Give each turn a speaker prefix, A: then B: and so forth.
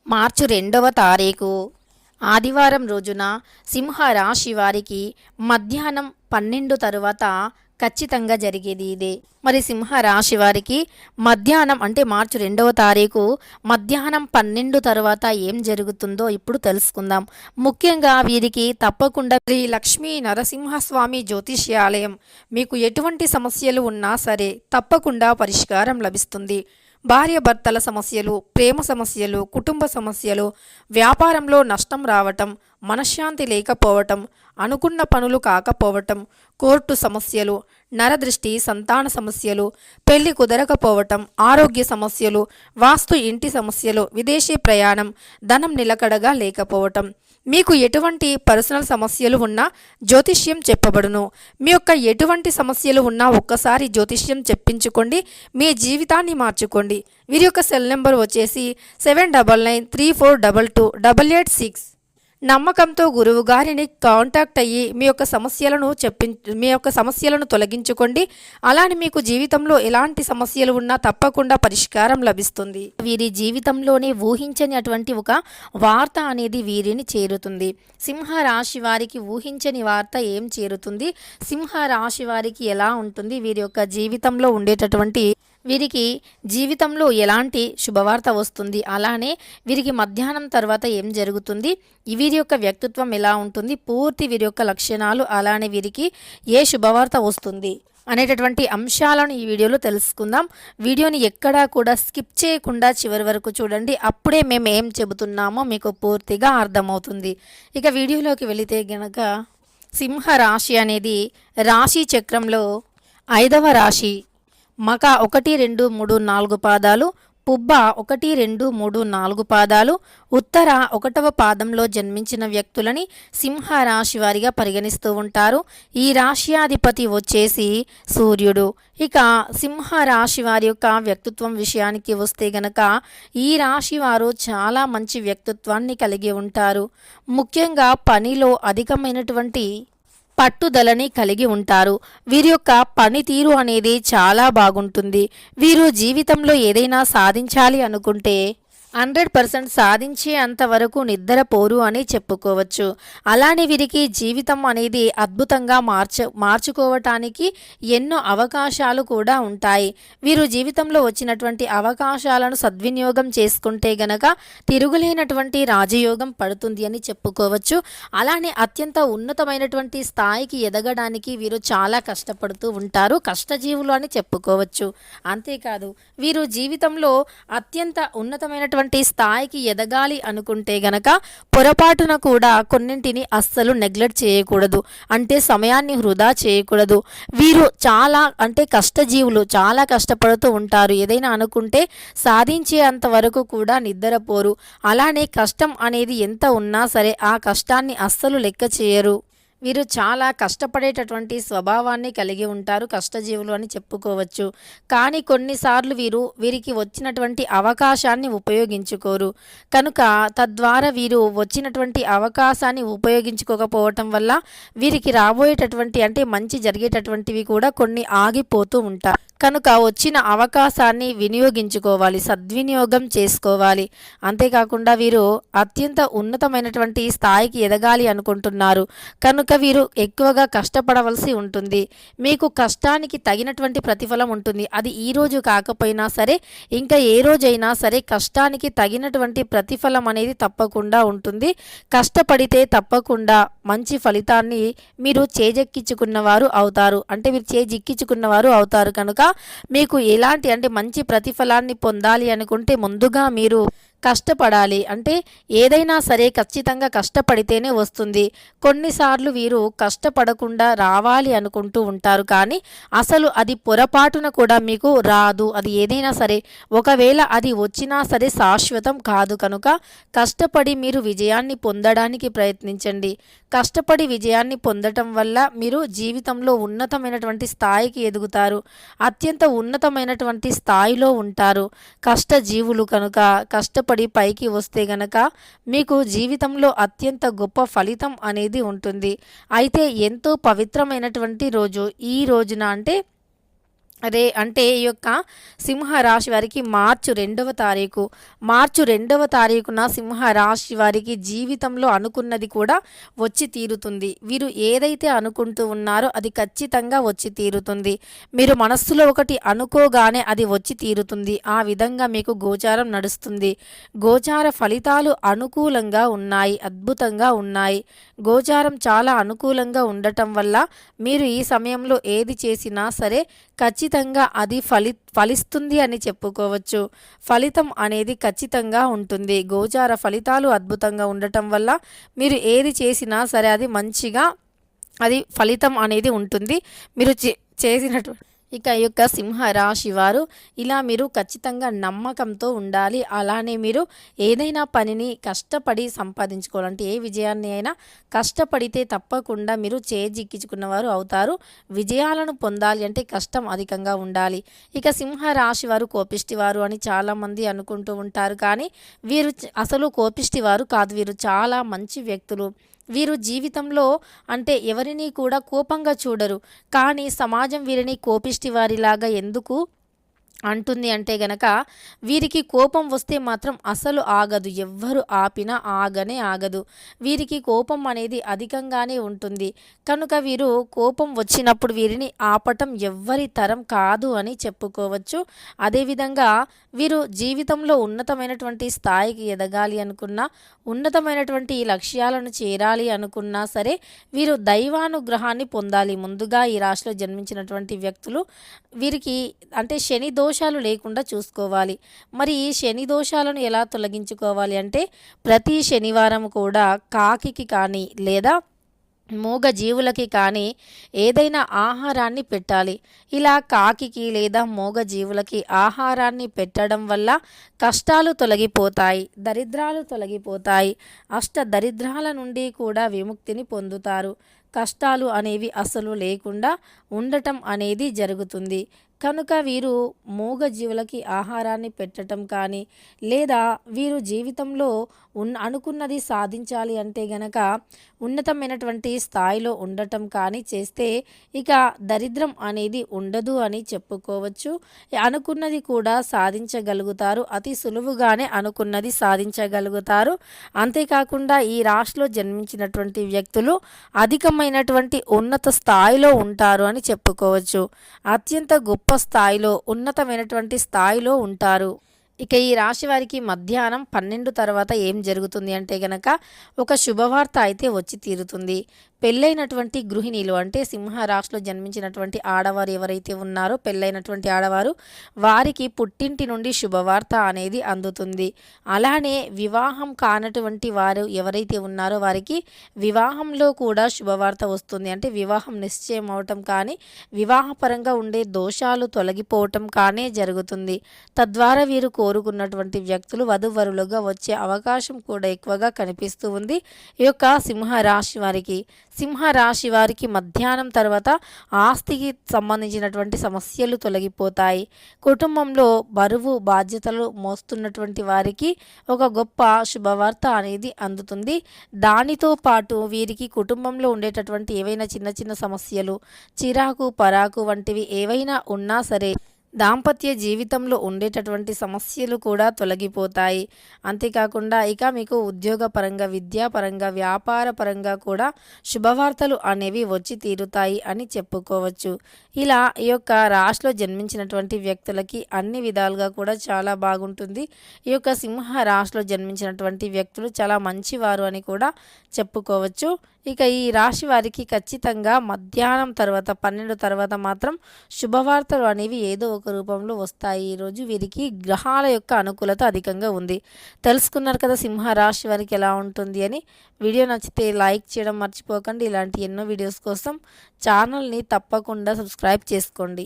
A: మార్చి 2వ తారీఖు ఆదివారం రోజున సింహరాశి వారికి మధ్యాహ్నం 12 తరువాత ఖచ్చితంగా జరిగేది ఇదే. మరి సింహరాశి వారికి మధ్యాహ్నం అంటే మార్చి 2వ తారీఖు మధ్యాహ్నం 12 తరువాత ఏం జరుగుతుందో ఇప్పుడు తెలుసుకుందాం. ముఖ్యంగా వీరికి తప్పకుండా శ్రీ లక్ష్మీ నరసింహస్వామి జ్యోతిష్యాలయం మీకు ఎటువంటి సమస్యలు ఉన్నా సరే తప్పకుండా పరిష్కారం లభిస్తుంది. భార్యాభర్తల సమస్యలు, ప్రేమ సమస్యలు, కుటుంబ సమస్యలు, వ్యాపారంలో నష్టం రావటం, మనశ్శాంతి లేకపోవటం, అనుకున్న పనులు కాకపోవటం, కోర్టు సమస్యలు, నరదృష్టి, సంతాన సమస్యలు, పెళ్లి కుదరకపోవటం, ఆరోగ్య సమస్యలు, వాస్తు ఇంటి సమస్యలు, విదేశీ ప్రయాణం, ధనం నిలకడగా లేకపోవటం, మీకు ఎటువంటి పర్సనల్ సమస్యలు ఉన్నా జ్యోతిష్యం చెప్పబడును. మీ యొక్క ఎటువంటి సమస్యలు ఉన్నా ఒక్కసారి జ్యోతిష్యం చెప్పించుకోండి, మీ జీవితాన్ని మార్చుకోండి. వీరి యొక్క సెల్ నెంబర్ వచ్చేసి 7993422886. నమ్మకంతో గురువు గారిని కాంటాక్ట్ అయ్యి మీ యొక్క సమస్యలను తొలగించుకోండి. అలానే మీకు జీవితంలో ఎలాంటి సమస్యలు ఉన్నా తప్పకుండా పరిష్కారం లభిస్తుంది. వీరి జీవితంలోనే ఊహించని అటువంటి ఒక వార్త అనేది వీరిని చేరుతుంది. సింహరాశి వారికి ఊహించని వార్త ఏం చేరుతుంది, సింహరాశి వారికి ఎలా ఉంటుంది, వీరి యొక్క జీవితంలో ఉండేటటువంటి వీరికి జీవితంలో ఎలాంటి శుభవార్త వస్తుంది, అలానే వీరికి మధ్యాహ్నం తర్వాత ఏం జరుగుతుంది, వీరి యొక్క వ్యక్తిత్వం ఎలా ఉంటుంది, పూర్తి వీరి యొక్క లక్షణాలు, అలానే వీరికి ఏ శుభవార్త వస్తుంది అనేటటువంటి అంశాలను ఈ వీడియోలో తెలుసుకుందాం. వీడియోని ఎక్కడా కూడా స్కిప్ చేయకుండా చివరి వరకు చూడండి. అప్పుడే మేము ఏం చెబుతున్నామో మీకు పూర్తిగా అర్థమవుతుంది. ఇక వీడియోలోకి వెళితే గనక సింహరాశి అనేది రాశి చక్రంలో 5వ రాశి. మక 1, 2, 3, 4 పాదాలు, పుబ్బ 1, 2, 3, 4 పాదాలు, ఉత్తర 1వ పాదంలో జన్మించిన వ్యక్తులని సింహరాశి వారిగా పరిగణిస్తూ ఉంటారు. ఈ రాశ్యాధిపతి వచ్చేసి సూర్యుడు. ఇక సింహరాశి వారి యొక్క వ్యక్తిత్వం విషయానికి వస్తే గనక ఈ రాశి వారు చాలా మంచి వ్యక్తిత్వాన్ని కలిగి ఉంటారు. ముఖ్యంగా పనిలో అధికమైనటువంటి పట్టుదలని కలిగి ఉంటారు. వీరి యొక్క పనితీరు అనేది చాలా బాగుంటుంది. వీరు జీవితంలో ఏదైనా సాధించాలి అనుకుంటే 100% సాధించే అంతవరకు నిద్రపోరు అని చెప్పుకోవచ్చు. అలానే వీరికి జీవితం అనేది అద్భుతంగా మార్చుకోవటానికి ఎన్నో అవకాశాలు కూడా ఉంటాయి. వీరు జీవితంలో వచ్చినటువంటి అవకాశాలను సద్వినియోగం చేసుకుంటే గనక తిరుగులేనటువంటి రాజయోగం పడుతుంది అని చెప్పుకోవచ్చు. అలానే అత్యంత ఉన్నతమైనటువంటి స్థాయికి ఎదగడానికి వీరు చాలా కష్టపడుతూ ఉంటారు. కష్టజీవులు అని చెప్పుకోవచ్చు. అంతేకాదు వీరు జీవితంలో అత్యంత ఉన్నతమైనటువంటి స్థాయికి ఎదగాలి అనుకుంటే గనక పొరపాటున కూడా కొన్నింటిని అస్సలు నెగ్లెక్ట్ చేయకూడదు. అంటే సమయాన్ని వృధా చేయకూడదు. వీరు చాలా కష్టజీవులు, చాలా కష్టపడుతూ ఉంటారు. ఏదైనా అనుకుంటే సాధించే అంతవరకు కూడా నిద్రపోరు. అలానే కష్టం అనేది ఎంత ఉన్నా సరే ఆ కష్టాన్ని అస్సలు లెక్క చేయరు. వీరు చాలా కష్టపడేటటువంటి స్వభావాన్ని కలిగి ఉంటారు. కష్టజీవులు అని చెప్పుకోవచ్చు. కానీ కొన్నిసార్లు వీరికి వచ్చినటువంటి అవకాశాన్ని ఉపయోగించుకోరు. కనుక తద్వారా వీరు వచ్చినటువంటి అవకాశాన్ని ఉపయోగించుకోకపోవటం వల్ల వీరికి రాబోయేటటువంటి మంచి జరిగేటటువంటివి కూడా కొన్ని ఆగిపోతూ ఉంటాయి. కనుక వచ్చిన అవకాశాన్ని వినియోగించుకోవాలి, సద్వినియోగం చేసుకోవాలి. అంతేకాకుండా వీరు అత్యంత ఉన్నతమైనటువంటి స్థాయికి ఎదగాలి అనుకుంటున్నారు. కనుక వీరు ఎక్కువగా కష్టపడవలసి ఉంటుంది. మీకు కష్టానికి తగినటువంటి ప్రతిఫలం ఉంటుంది. అది ఈ రోజు కాకపోయినా సరే ఇంకా ఏ రోజైనా సరే కష్టానికి తగినటువంటి ప్రతిఫలం అనేది తప్పకుండా ఉంటుంది. కష్టపడితే తప్పకుండా మంచి ఫలితాన్ని మీరు చేజెక్కించుకున్నవారు అవుతారు. మీరు చేజిక్కించుకున్నవారు అవుతారు. కనుక మీకు ఎలాంటి మంచి ప్రతిఫలాన్ని పొందాలి అనుకుంటే ముందుగా మీరు కష్టపడాలి. ఏదైనా సరే ఖచ్చితంగా కష్టపడితేనే వస్తుంది. కొన్నిసార్లు వీరు కష్టపడకుండా రావాలి అనుకుంటూ ఉంటారు. కానీ అసలు అది పొరపాటున కూడా మీకు రాదు. అది ఏదైనా సరే ఒకవేళ అది వచ్చినా సరే శాశ్వతం కాదు. కనుక కష్టపడి మీరు విజయాన్ని పొందడానికి ప్రయత్నించండి. కష్టపడి విజయాన్ని పొందటం వల్ల మీరు జీవితంలో ఉన్నతమైనటువంటి స్థాయికి ఎదుగుతారు. అత్యంత ఉన్నతమైనటువంటి స్థాయిలో ఉంటారు. కష్టజీవులు కనుక కష్టపడి పైకి వస్తే గనక మీకు జీవితంలో అత్యంత గొప్ప ఫలితం అనేది ఉంటుంది. అయితే ఎంతో పవిత్రమైనటువంటి రోజు ఈ రోజున అంటే ఈ యొక్క సింహరాశి వారికి మార్చి 2వ తారీఖున సింహరాశి వారికి జీవితంలో అనుకున్నది కూడా వచ్చి తీరుతుంది. వీరు ఏదైతే అనుకుంటూ ఉన్నారో అది ఖచ్చితంగా వచ్చి తీరుతుంది. మీరు మనస్సులో ఒకటి అనుకోగానే అది వచ్చి తీరుతుంది. ఆ విధంగా మీకు గోచారం నడుస్తుంది. గోచార ఫలితాలు అనుకూలంగా ఉన్నాయి, అద్భుతంగా ఉన్నాయి. గోచారం చాలా అనుకూలంగా ఉండటం వల్ల మీరు ఈ సమయంలో ఏది చేసినా సరే ఖచ్చితంగా అది ఫలిస్తుంది అని చెప్పుకోవచ్చు. ఫలితం అనేది ఖచ్చితంగా ఉంటుంది. గోచార ఫలితాలు అద్భుతంగా ఉండటం వల్ల మీరు ఏది చేసినా సరే అది మంచిగా అది ఫలితం అనేది ఉంటుంది మీరు చేసినటువంటి. ఇక ఈ యొక్క సింహరాశి వారు ఇలా మీరు ఖచ్చితంగా నమ్మకంతో ఉండాలి. అలానే మీరు ఏదైనా పనిని కష్టపడి సంపాదించుకోవాలంటే ఏ విజయాన్ని అయినా కష్టపడితే తప్పకుండా మీరు చేజిక్కించుకున్నవారు అవుతారు. విజయాలను పొందాలి అంటే కష్టం అధికంగా ఉండాలి. ఇక సింహరాశి వారు కోపిష్టివారు అని చాలామంది అనుకుంటూ ఉంటారు, కానీ వీరు అసలు కోపిష్టివారు కాదు. వీరు చాలా మంచి వ్యక్తులు. వీరు జీవితంలో అంటే ఎవరిని కూడా కోపంగా చూడరు, కానీ సమాజం వీరిని కోపిష్టి వారిలాగా ఎందుకు అంటుంది అంటే గనక వీరికి కోపం వస్తే మాత్రం అసలు ఆగదు. ఎవ్వరు ఆపినా ఆగనే ఆగదు. వీరికి కోపం అనేది అధికంగానే ఉంటుంది. కనుక వీరు కోపం వచ్చినప్పుడు వీరిని ఆపటం ఎవ్వరి తరం కాదు అని చెప్పుకోవచ్చు. అదేవిధంగా వీరు జీవితంలో ఉన్నతమైనటువంటి స్థాయికి ఎదగాలి అనుకున్నా, ఉన్నతమైనటువంటి లక్ష్యాలను చేరాలి అనుకున్నా సరే వీరు దైవానుగ్రహాన్ని పొందాలి. ముందుగా ఈ రాశిలో జన్మించినటువంటి వ్యక్తులు వీరికి అంటే శని దోషాలు లేకుండా చూసుకోవాలి. మరి ఈ శని దోషాలను ఎలా తొలగించుకోవాలి అంటే ప్రతి శనివారం కూడా కాకికి కానీ లేదా మూగ జీవులకి కానీ ఏదైనా ఆహారాన్ని పెట్టాలి. ఇలా కాకికి లేదా మూగ జీవులకి ఆహారాన్ని పెట్టడం వల్ల కష్టాలు తొలగిపోతాయి, దరిద్రాలు తొలగిపోతాయి. అష్ట దరిద్రాల నుండి కూడా విముక్తిని పొందుతారు. కష్టాలు అనేవి అసలు లేకుండా ఉండటం అనేది జరుగుతుంది. కనుక వీరు మూగ జీవులకి ఆహారాన్ని పెట్టడం కానీ లేదా వీరు జీవితంలో అనుకున్నది సాధించాలి అంటే గనక ఉన్నతమైనటువంటి స్థాయిలో ఉండటం కానీ చేస్తే ఇక దరిద్రం అనేది ఉండదు అని చెప్పుకోవచ్చు. అనుకున్నది కూడా సాధించగలుగుతారు. అతి సులువుగానే అనుకున్నది సాధించగలుగుతారు. అంతేకాకుండా ఈ రాశిలో జన్మించినటువంటి వ్యక్తులు అధికమైనటువంటి ఉన్నత స్థాయిలో ఉంటారు అని చెప్పుకోవచ్చు. అత్యంత గొప్ప స్థాయిలో ఉన్నతమైనటువంటి స్థాయిలో ఉంటారు. ఇక ఈ రాశి వారికి మధ్యాహ్నం 12 తర్వాత ఏం జరుగుతుంది అంటే గనక ఒక శుభవార్త అయితే వచ్చి తీరుతుంది. పెళ్ళైనటువంటి గృహిణీలు అంటే సింహరాశిలో జన్మించినటువంటి ఆడవారు ఎవరైతే ఉన్నారో పెళ్ళైనటువంటి ఆడవారు వారికి పుట్టింటి నుండి శుభవార్త అనేది అందుతుంది. అలానే వివాహం కానటువంటి వారు ఎవరైతే ఉన్నారో వారికి వివాహంలో కూడా శుభవార్త వస్తుంది. అంటే వివాహం నిశ్చయం అవటం కానీ వివాహపరంగా ఉండే దోషాలు తొలగిపోవటం కానీ జరుగుతుంది. తద్వారా వీరు కోరుకున్నటువంటి వ్యక్తులు వధువరులుగా వచ్చే అవకాశం కూడా ఎక్కువగా కనిపిస్తూ ఉంది ఈ యొక్క సింహరాశి వారికి మధ్యాహ్నం తర్వాత ఆస్తికి సంబంధించినటువంటి సమస్యలు తొలగిపోతాయి. కుటుంబంలో బరువు బాధ్యతలు మోస్తున్నటువంటి వారికి ఒక గొప్ప శుభవార్త అనేది అందుతుంది. దానితో పాటు వీరికి కుటుంబంలో ఉండేటటువంటి ఏవైనా చిన్న చిన్న సమస్యలు, చిరాకు పరాకు వంటివి ఏవైనా ఉన్నా సరే దాంపత్య జీవితంలో ఉండేటటువంటి సమస్యలు కూడా తొలగిపోతాయి. అంతేకాకుండా ఇక మీకు ఉద్యోగపరంగా, విద్యాపరంగా, వ్యాపారపరంగా కూడా శుభవార్తలు అనేవి వచ్చి తీరుతాయి అని చెప్పుకోవచ్చు. ఇలా ఈ యొక్క రాశిలో జన్మించినటువంటి వ్యక్తులకి అన్ని విధాలుగా కూడా చాలా బాగుంటుంది. ఈ యొక్క సింహ రాశిలో జన్మించినటువంటి వ్యక్తులు చాలా మంచివారు అని కూడా చెప్పుకోవచ్చు. ఇక ఈ రాశి వారికి ఖచ్చితంగా మధ్యాహ్నం తర్వాత 12 తర్వాత మాత్రం శుభవార్తలు అనేవి ఏదో ఒక రూపంలో వస్తాయి. ఈరోజు వీరికి గ్రహాల యొక్క అనుకూలత అధికంగా ఉంది. తెలుసుకున్నారు కదా సింహరాశి వారికి ఎలా ఉంటుంది అని. వీడియో నచ్చితే లైక్ చేయడం మర్చిపోకండి. ఇలాంటి ఎన్నో వీడియోస్ కోసం ఛానల్ని తప్పకుండా సబ్స్క్రైబ్ చేసుకోండి.